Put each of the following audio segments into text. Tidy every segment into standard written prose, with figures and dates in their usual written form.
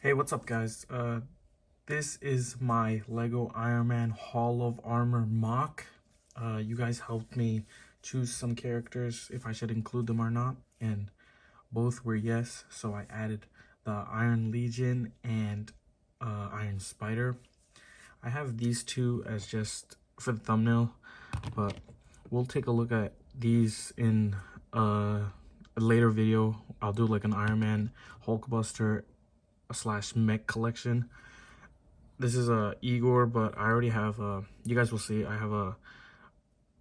Hey, what's up, guys? This is my Lego Iron Man Hall of Armor mock. You guys helped me choose some characters, if I should include them or not, and both were yes, so I added the Iron Legion and Iron Spider. I have these two as just for the thumbnail, but we'll take a look at these in a later video. I'll do like an Iron Man Hulkbuster slash mech collection. This is a Igor, but I already have a, you guys will see, I have a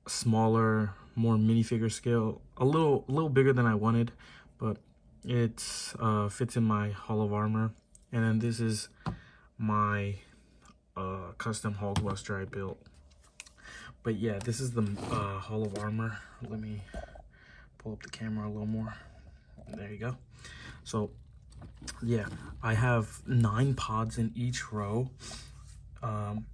smaller, more minifigure scale, a little bigger than I wanted, but it's fits in my Hall of Armor. And then this is my custom Hulkbuster I built. But yeah, this is the Hall of Armor. Let me pull up the camera a little more. There you go. So yeah, I have 9 pods in each row. On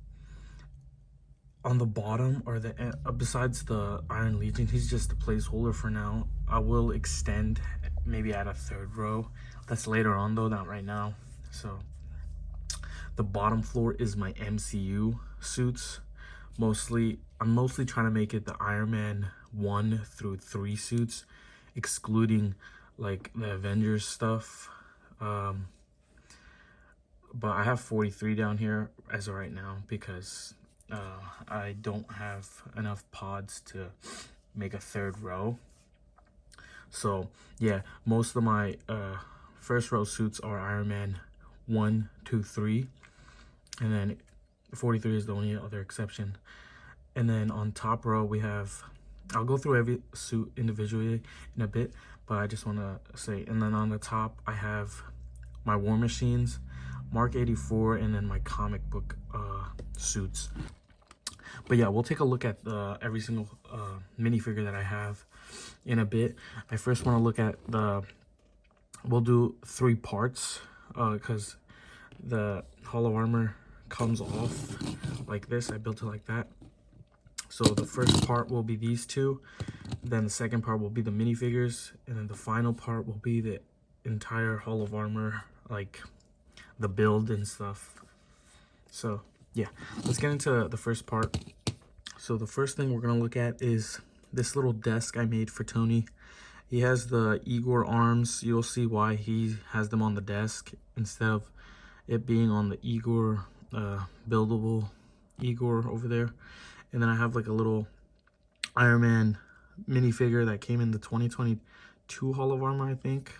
the bottom, or the besides the Iron Legion, he's just a placeholder for now. I will extend, maybe add a 3rd row. That's later on though, not right now. So the bottom floor is my MCU suits. I'm mostly trying to make it the Iron Man 1 through 3 suits, excluding like the Avengers stuff. But I have 43 down here as of right now because I don't have enough pods to make a 3rd row. So yeah, most of my first row suits are Iron Man 1, 2, 3, and then 43 is the only other exception. And then on top row we have, I'll go through every suit individually in a bit, but I just want to say, and then on the top I have my War Machines, Mark 84, and then my comic book suits. But yeah, we'll take a look at every single minifigure that I have in a bit. I first want to look at we'll do 3 parts because the Hall of Armor comes off like this. I built it like that. So the first part will be these two, then the second part will be the minifigures, and then the final part will be the entire Hall of Armor, like the build and stuff. So yeah, let's get into the first part. So the first thing we're gonna look at is this little desk I made for Tony. He has the Igor arms. You'll see why he has them on the desk instead of it being on the Igor buildable Igor over there. And then I have like a little Iron Man minifigure that came in the 2022 Hall of Armor, I think,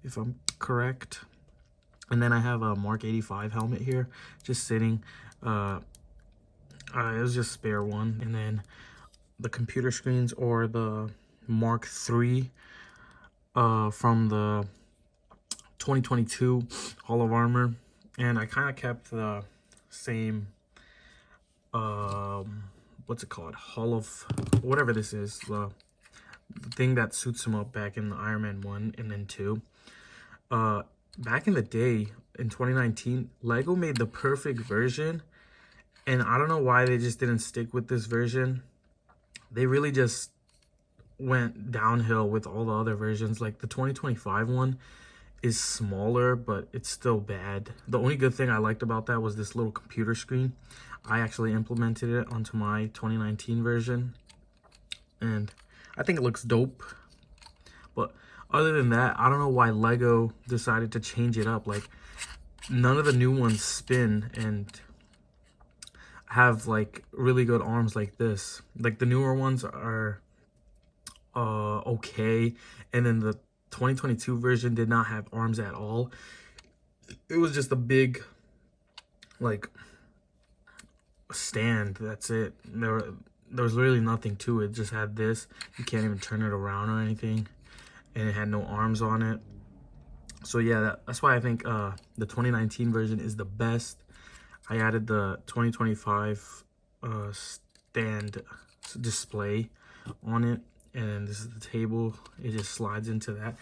if I'm correct. And then I have a Mark 85 helmet here, just sitting. It was just spare one. And then the computer screens, or the Mark 3 from the 2022 Hall of Armor. And I kind of kept the same, what's it called? Hall of, whatever this is, the thing that suits him up back in the Iron Man 1 and then 2. Back in the day, in 2019, Lego made the perfect version, and I don't know why they just didn't stick with this version. They really just went downhill with all the other versions. Like the 2025 one is smaller, but it's still bad. The only good thing I liked about that was this little computer screen. I actually implemented it onto my 2019 version, and I think it looks dope. But other than that, I don't know why Lego decided to change it up. Like, none of the new ones spin and have like really good arms like this. Like the newer ones are okay, and then the 2022 version did not have arms at all. It was just a big like stand. That's it. There was really nothing to it. Just had this. You can't even turn it around or anything, and it had no arms on it. So yeah, that's why I think the 2019 version is the best. I added the 2025 stand display on it, and this is the table. It just slides into that.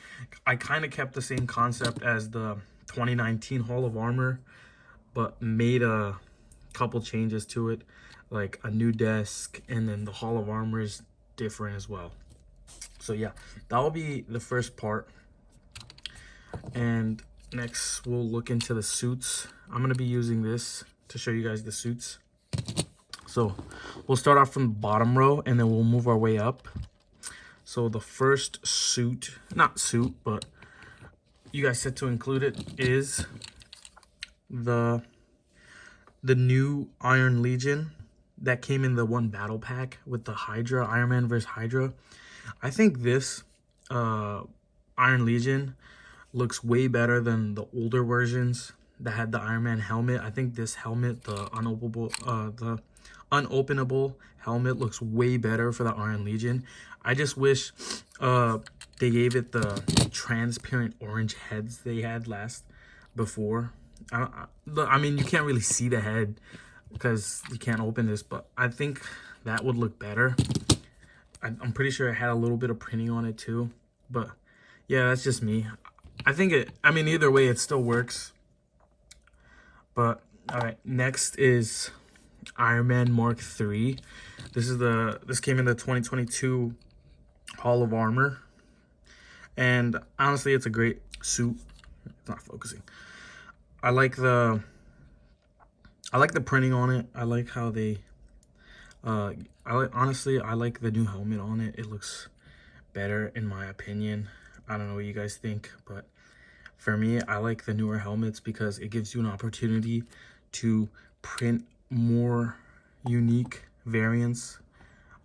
I kind of kept the same concept as the 2019 Hall of Armor, but made a couple changes to it, like a new desk, and then the Hall of Armor is different as well. So yeah, that will be the first part. And Next, we'll look into the suits. I'm going to be using this to show you guys the suits. So we'll start off from the bottom row and then we'll move our way up. So the first suit, not suit, but you guys said to include it, is the new Iron Legion that came in the one battle pack with the Hydra, Iron Man vs. Hydra. I think this Iron Legion looks way better than the older versions that had the Iron Man helmet. I think this helmet, the unopenable helmet, looks way better for the Iron Legion. I just wish they gave it the transparent orange heads they had before. I mean, you can't really see the head because you can't open this, but I think that would look better. I'm pretty sure it had a little bit of printing on it too, but yeah, that's just me. I mean, either way, it still works. But, all right, next is Iron Man Mark III. This came in the 2022 Hall of Armor. And honestly, it's a great suit. It's not focusing. I like the printing on it. I like how they, honestly, I like the new helmet on it. It looks better in my opinion. I don't know what you guys think, but for me, I like the newer helmets because it gives you an opportunity to print more unique variants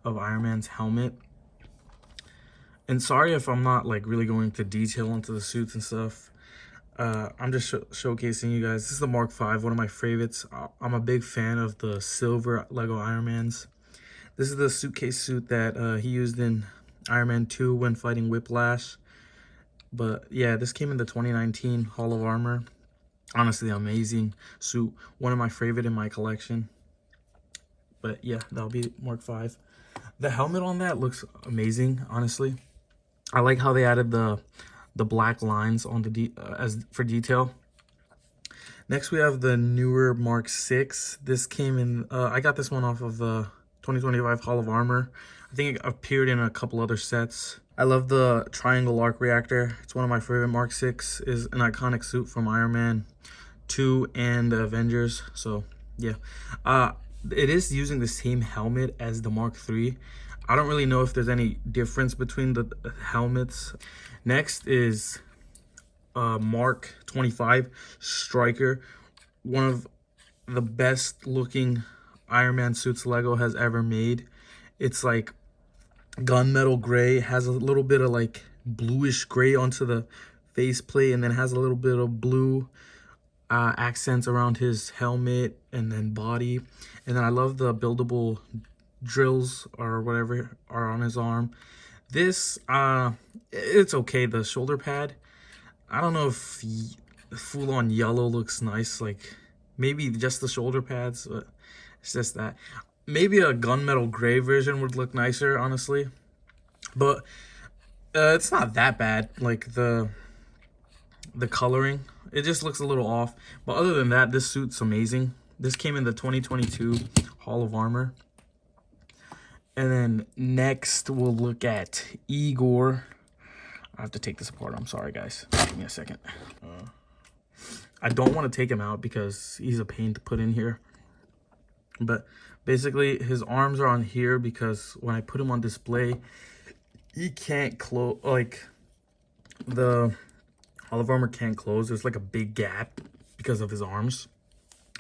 of Iron Man's helmet. And sorry if I'm not like really going into detail into the suits and stuff. I'm just showcasing you guys. This is the Mark V, one of my favorites. I'm a big fan of the silver Lego Iron Mans. This is the suitcase suit that he used in Iron Man 2 when fighting Whiplash. But yeah, this came in the 2019 Hall of Armor. Honestly, amazing suit. One of my favorite in my collection. But yeah, that'll be Mark V. The helmet on that looks amazing, honestly. I like how they added the black lines on the for detail. Next, we have the newer Mark VI. This came in, I got this one off of the 2025 Hall of Armor. I think it appeared in a couple other sets. I love the triangle arc reactor. It's one of my favorite. Mark VI is an iconic suit from Iron Man 2 and the Avengers. So yeah, it is using the same helmet as the Mark III. I don't really know if there's any difference between the helmets. Next is Mark 25 Striker, one of the best looking Iron Man suits Lego has ever made. It's like gunmetal gray, has a little bit of like bluish gray onto the faceplate, and then has a little bit of blue accents around his helmet and then body. And then I love the buildable drills or whatever are on his arm. This it's okay. The shoulder pad, I don't know if full-on yellow looks nice, like maybe just the shoulder pads, but it's just that. Maybe a gunmetal gray version would look nicer, honestly, but it's not that bad. Like the coloring, it just looks a little off, but other than that, this suit's amazing. This came in the 2022 Hall of Armor. And then next we'll look at Igor. I have to take this apart. I'm sorry, guys. Give me a second. I don't want to take him out because he's a pain to put in here. But basically, his arms are on here because when I put him on display, he can't close. Like, the Hall of Armor can't close. There's like a big gap because of his arms.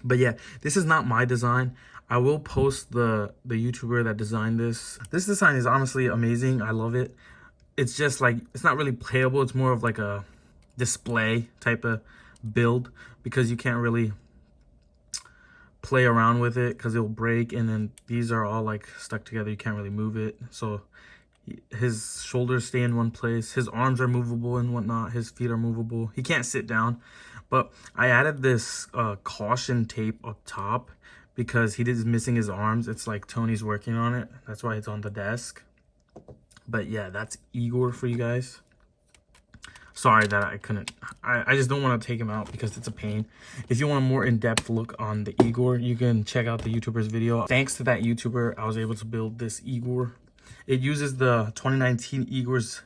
But yeah, this is not my design. I will post the YouTuber that designed this. This design is honestly amazing. I love it. It's just like, it's not really playable. It's more of like a display type of build because you can't really play around with it because it'll break. And then these are all like stuck together. You can't really move it. So his shoulders stay in one place. His arms are movable and whatnot. His feet are movable. He can't sit down. But I added this caution tape up top because he is missing his arms. It's like Tony's working on it. That's why it's on the desk. But yeah, that's Igor for you guys. Sorry that I couldn't. I just don't want to take him out because it's a pain. If you want a more in-depth look on the Igor, you can check out the YouTuber's video. Thanks to that YouTuber, I was able to build this Igor. It uses the 2019 Igor's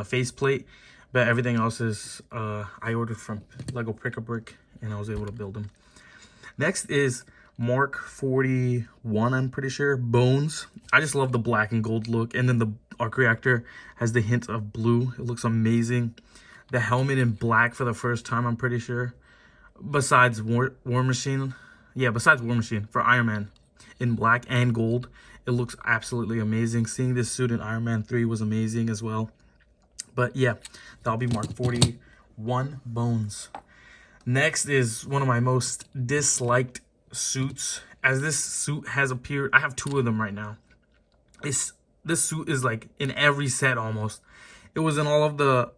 faceplate, But everything else is I ordered from Lego Pick-a-Brick, and I was able to build them. Next is Mark 41, I'm pretty sure, Bones. I just love the black and gold look, and then the arc reactor has the hint of blue. It looks amazing. The helmet in black for the first time, I'm pretty sure. Besides War Machine. Yeah, besides War Machine, for Iron Man in black and gold. It looks absolutely amazing. Seeing this suit in Iron Man 3 was amazing as well. But yeah, that'll be Mark 41, Bones. Next is one of my most disliked suits. As this suit has appeared, I have two of them right now. This suit is like in every set almost. It was in all of the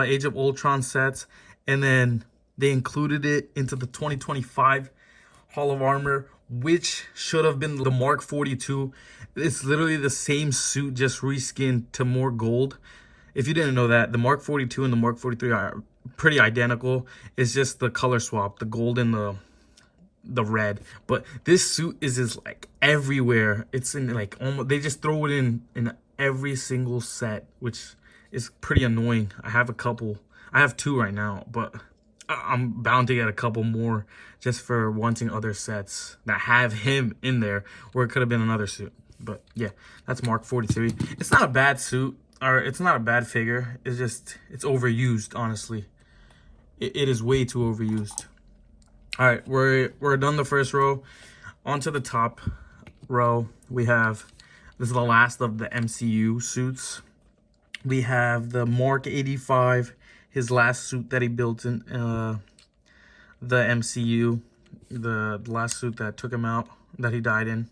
Age of Ultron sets, and then they included it into the 2025 Hall of Armor, which should have been the Mark 42. It's literally the same suit, just reskinned to more gold. If you didn't know that, the Mark 42 and the Mark 43 are pretty identical. It's just the color swap, the gold and the red. But this suit is just like everywhere. It's in like almost, they just throw it in every single set, which is pretty annoying. I have a couple. I have two right now, but I'm bound to get a couple more just for wanting other sets that have him in there, or it could have been another suit. But yeah, that's Mark 43. It's not a bad suit, or it's not a bad figure. It's just, it's overused, honestly. It is way too overused. All right, we're done the first row. On to the top row, we have, this is the last of the MCU suits. We have the Mark 85, his last suit that he built in the MCU, the last suit that took him out, that he died in.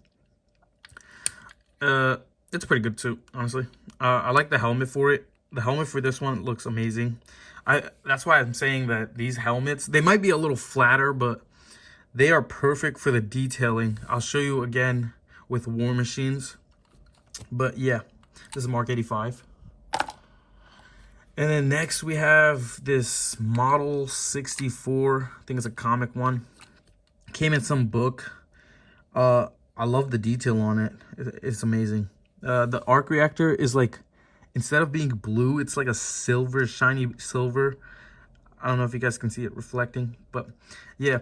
It's a pretty good suit, honestly. I like the helmet for it. The helmet for this one looks amazing. That's why I'm saying that these helmets, they might be a little flatter, but they are perfect for the detailing. I'll show you again with War Machines. But yeah, this is Mark 85. And then next we have this Model 64. I think it's a comic one. Came in some book. I love the detail on it. It's amazing. The arc reactor is like, instead of being blue, it's like a silver, shiny silver. I don't know if you guys can see it reflecting, but yeah.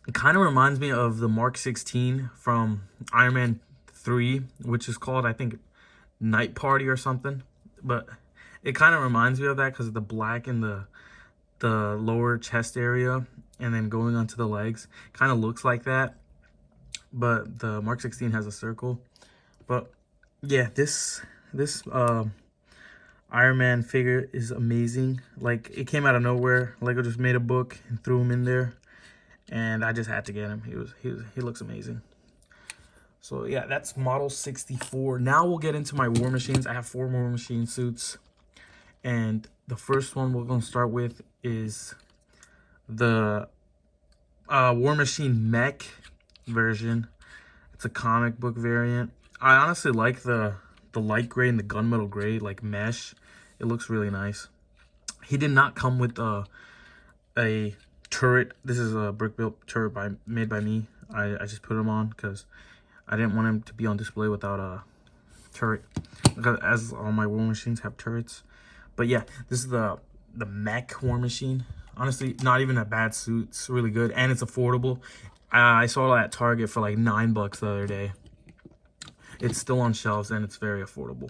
It kind of reminds me of the Mark 16 from Iron Man 3, which is called, I think, Night Party or something. But it kind of reminds me of that because of the black in the lower chest area and then going onto the legs. Kind of looks like that. But the Mark 16 has a circle. But yeah, this Iron Man figure is amazing. Like, it came out of nowhere. Lego just made a book and threw him in there, and I just had to get him. He looks amazing. So yeah, that's Model 64. Now we'll get into my War Machines. I have 4 War Machine suits, and the first one we're gonna start with is the War Machine mech version. It's a comic book variant. I honestly like the light gray and the gunmetal gray, like mesh. It looks really nice. He did not come with a turret. This is a brick built turret made by me. I just put him on because I didn't want him to be on display without a turret, because as all my War Machines have turrets. But yeah, this is the mech War Machine. Honestly, not even a bad suit. It's really good, and it's affordable. I saw it at Target for like $9 the other day. It's still on shelves, and it's very affordable.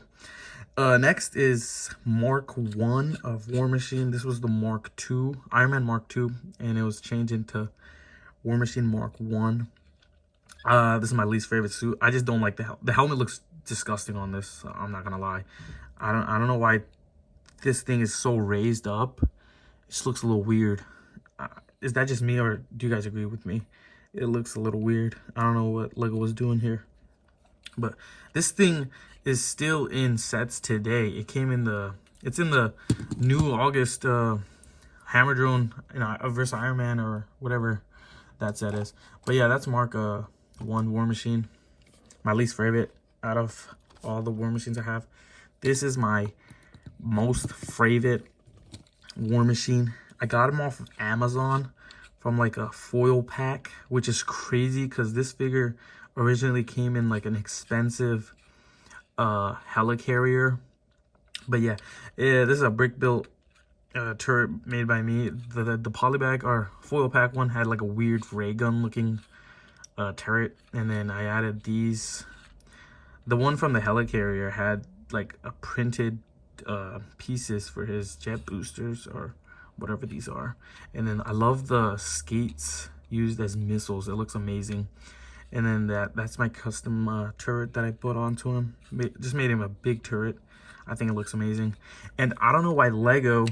Next is Mark 1 of War Machine. This was the Mark 2, Iron Man Mark 2, and it was changed into War Machine Mark 1. This is my least favorite suit. I just don't like the helmet looks disgusting on this. I'm not gonna lie. I don't know why this thing is so raised up. It just looks a little weird. Is that just me, or do you guys agree with me? It looks a little weird. I don't know what Lego was doing here. But this thing is still in sets today. It came in it's in the new August Hammer Drone, versus Iron Man or whatever that set is. But yeah, that's Mark 1 War Machine. My least favorite out of all the War Machines I have. This is my most favorite War Machine. I got him off of Amazon from like a foil pack, which is crazy because this figure originally came in like an expensive helicarrier. But yeah, this is a brick built turret made by me. The polybag or foil pack one had like a weird ray gun looking turret, and then I added these. The one from the helicarrier had like a printed pieces for his jet boosters or whatever these are, and then I love the skates used as missiles. It looks amazing. And then that's my custom turret that I put onto him. Just made him a big turret. I think it looks amazing. And I don't know why Lego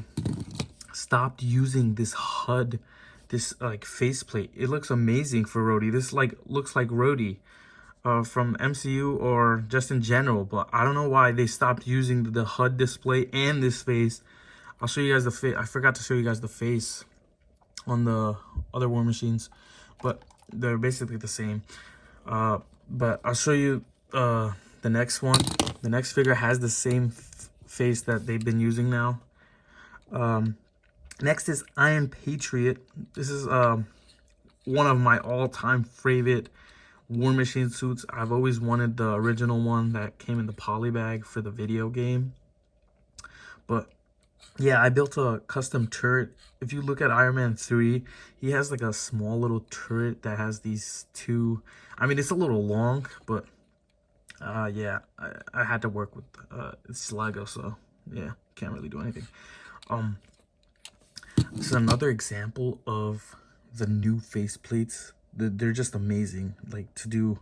stopped using this HUD, this like faceplate. It looks amazing for Rhodey. This like looks like Rhodey from MCU or just in general. But I don't know why they stopped using the HUD display and this face. I'll show you guys the face. I forgot to show you guys the face on the other War Machines, but they're basically the same. But I'll show you the next one. The next figure has the same face that they've been using now. Next is Iron Patriot. This is one of my all-time favorite War Machine suits. I've always wanted the original one that came in the poly bag for the video game. But yeah, I built a custom turret. If you look at Iron Man 3, he has like a small little turret that has these two. I mean, it's a little long, but yeah, I had to work with it's Lego, so yeah, can't really do anything. This is another example of the new faceplates. They're just amazing, like to do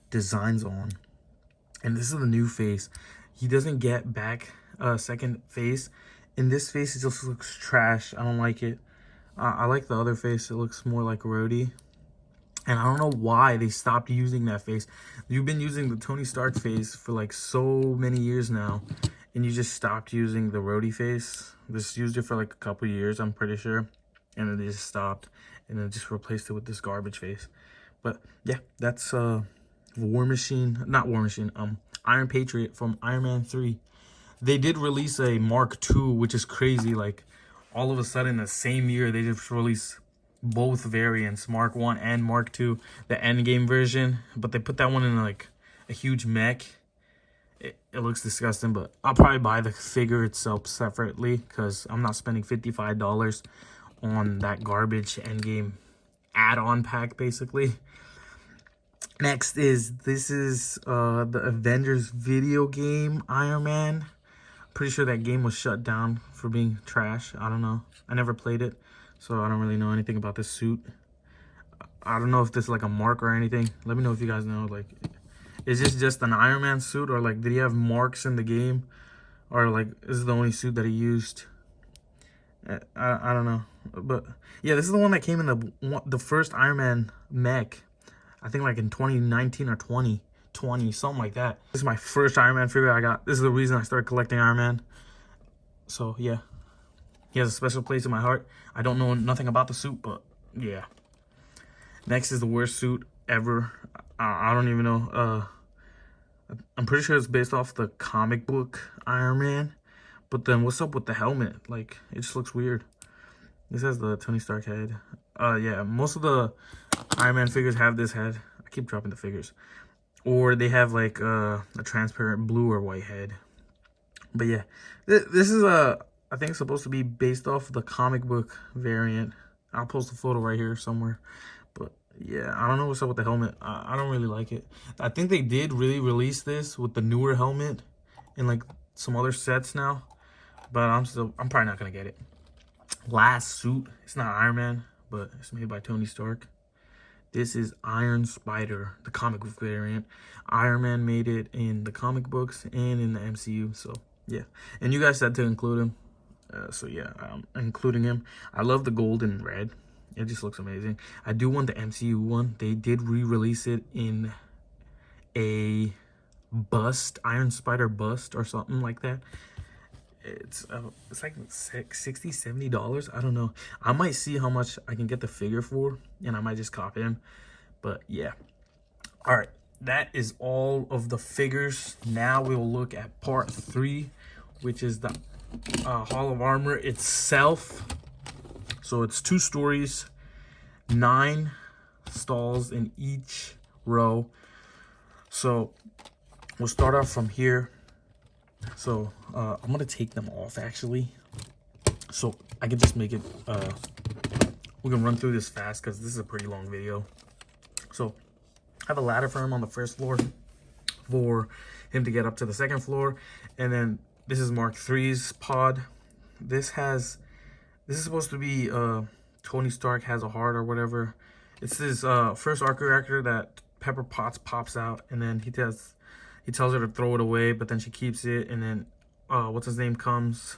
designs on. And this is the new face. He doesn't get back second face. In this face, it just looks trash. I don't like it. I like the other face. It looks more like Rhodey. And I don't know why they stopped using that face. You've been using the Tony Stark face for like so many years now, and you just stopped using the Rhodey face. Just used it for like a couple years, I'm pretty sure, and then they just stopped, and then just replaced it with this garbage face. But yeah, that's War Machine, not War Machine, Iron Patriot from Iron Man 3. They did release a Mark II, which is crazy. Like, all of a sudden, the same year, they just released both variants, Mark I and Mark II, the endgame version. But they put that one in, like, a huge mech. It looks disgusting, but I'll probably buy the figure itself separately because I'm not spending $55 on that garbage endgame add-on pack, basically. Next is, this is the Avengers video game Iron Man. Pretty sure that game was shut down for being trash. I don't know. I never played it, so I don't really know anything about this suit. I don't know if this is like a mark or anything. Let me know if you guys know. Like, is this just an Iron Man suit, or like did he have marks in the game, or like this is the only suit that he used? I don't know. But yeah, this is the one that came in the first Iron Man mech. I think like in 2019 or 2020, something like that. This is my first Iron Man figure I got. This is the reason I started collecting Iron Man. So yeah, he has a special place in my heart. I don't know nothing about the suit, but yeah. Next is the worst suit ever. I don't even know. I'm pretty sure it's based off the comic book Iron Man. But then what's up with the helmet? Like, it just looks weird. This has the Tony Stark head. Yeah, most of the Iron Man figures have this head. I keep dropping the figures. Or they have like a transparent blue or white head. But yeah, this is I think it's supposed to be based off the comic book variant. I'll post a photo right here somewhere. But yeah, I don't know what's up with the helmet. I don't really like it. I think they did really release this with the newer helmet in like some other sets now. But I'm probably not gonna get it. Last suit, it's not Iron Man, but it's made by Tony Stark. This is Iron Spider, the comic book variant. Iron Man made it in the comic books and in the MCU, so yeah. And you guys said to include him, so yeah, I'm including him. I love the gold and red. It just looks amazing. I do want the MCU one. They did re-release it in a bust, Iron Spider bust or something like that. It's like $60-$70. I don't know. I might see how much I can get the figure for, and I might just copy him. But yeah, all right, that is all of the figures. Now we will look at part 3, which is the Hall of Armor itself. So it's 2 stories, 9 stalls in each row. So we'll start off from here. So I'm gonna take them off actually. So I can just make it, we can run through this fast because this is a pretty long video. So I have a ladder for him on the first floor for him to get up to the second floor. And then this is Mark III's pod. This is supposed to be Tony Stark has a heart or whatever. It's his first arc reactor that Pepper pops out, and then he tells her to throw it away, but then she keeps it. And then what's his name comes,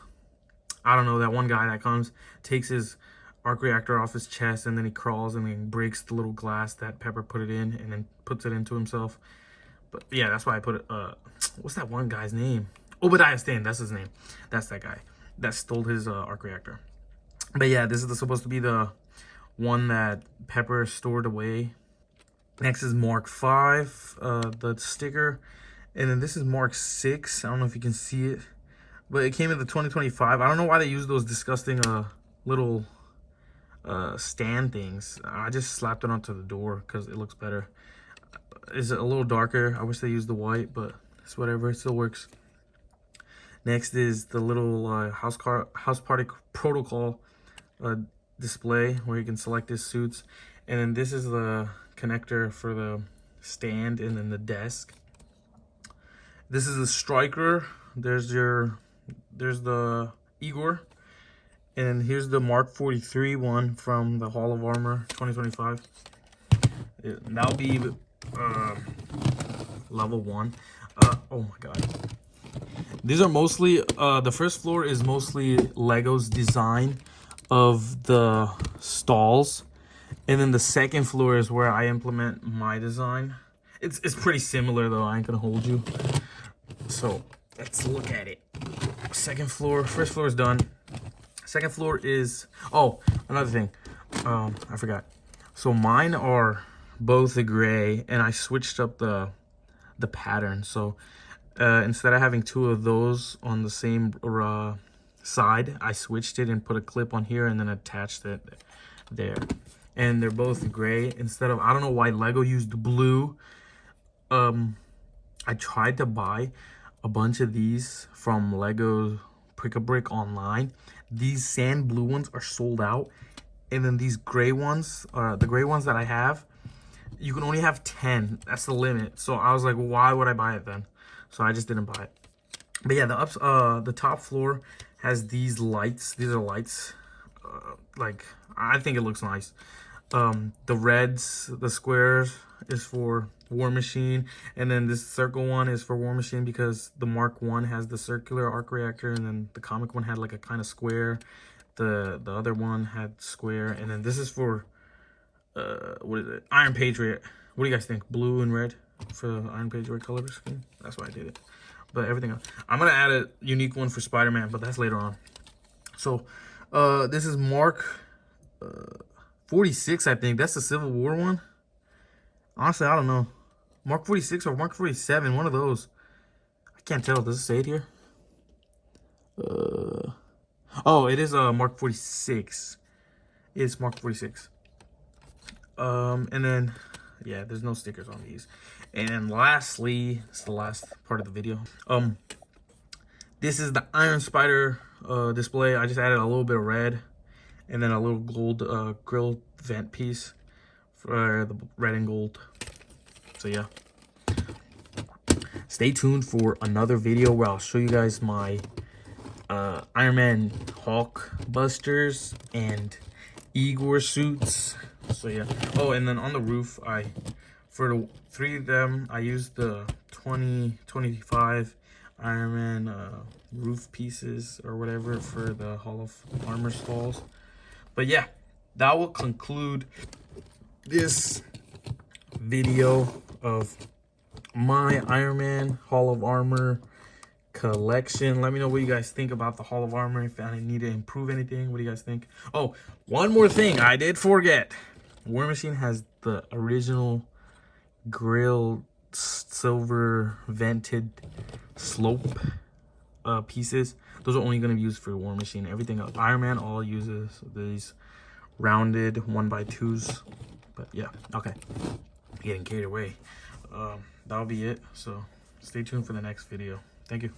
I don't know, that one guy that comes, takes his arc reactor off his chest, and then he crawls and then breaks the little glass that Pepper put it in, and then puts it into himself. But yeah, that's why I put it, what's that one guy's name? Obadiah Stane, that's his name. That's that guy that stole his arc reactor. But yeah, this is supposed to be the one that Pepper stored away. Next is Mark V, the sticker. And then this is Mark VI. I don't know if you can see it, but it came in the 2025. I don't know why they use those disgusting little stand things. I just slapped it onto the door because it looks better. It's a little darker. I wish they used the white, but it's whatever. It still works. Next is the little house party protocol display where you can select his suits. And then this is the connector for the stand and then the desk. This is the striker. There's the Igor. And here's the Mark 43 one from the Hall of Armor 2025. That'll be level 1. Oh my god. These are mostly, the first floor is mostly Lego's design of the stalls. And then the second floor is where I implement my design. It's pretty similar though, I ain't gonna hold you. So let's look at it. Second floor, first floor is done. Second floor is, oh, another thing, I forgot. So mine are both the gray, and I switched up the pattern. So instead of having 2 of those on the same side, I switched it and put a clip on here and then attached it there. And they're both gray instead of, I don't know why Lego used blue. I tried to buy a bunch of these from Lego Pick-a-Brick online. These sand blue ones are sold out, and then these gray ones, the gray ones that I have, you can only have 10. That's the limit. So I was like, well, why would I buy it then? So I just didn't buy it. But yeah, the top floor has these lights. These are lights. Like, I think it looks nice. The reds, the squares is for War Machine, and then this circle one is for War Machine because the Mark I has the circular arc reactor, and then the comic one had like a kind of square. The other one had square, and then this is for what is it? Iron Patriot. What do you guys think? Blue and red for the Iron Patriot color scheme. That's why I did it. But everything else, I'm gonna add a unique one for Spider-Man, but that's later on. So this is Mark 46, I think. That's the Civil War one. Honestly, I don't know. Mark 46 or Mark 47, one of those. I can't tell. Does it say it here? Oh, it is Mark 46. It's Mark 46. And then, yeah, there's no stickers on these. And lastly, it's the last part of the video. This is the Iron Spider display. I just added a little bit of red and then a little gold grill vent piece for the red and gold. So yeah, stay tuned for another video where I'll show you guys my Iron Man Hulk busters and Igor suits. So yeah. Oh, and then on the roof, for the 3 of them, I used the 2025 Iron Man roof pieces or whatever for the Hall of Armor stalls. But yeah, that will conclude this video of my Iron Man Hall of Armor collection. Let me know what you guys think about the Hall of Armor. If I need to improve anything, what do you guys think? Oh, one more thing I did forget. War Machine has the original grill silver vented slope pieces. Those are only going to be used for War Machine. Everything else, Iron Man all uses these rounded 1x2s. But yeah, okay, getting carried away. That'll be it. So stay tuned for the next video. Thank you.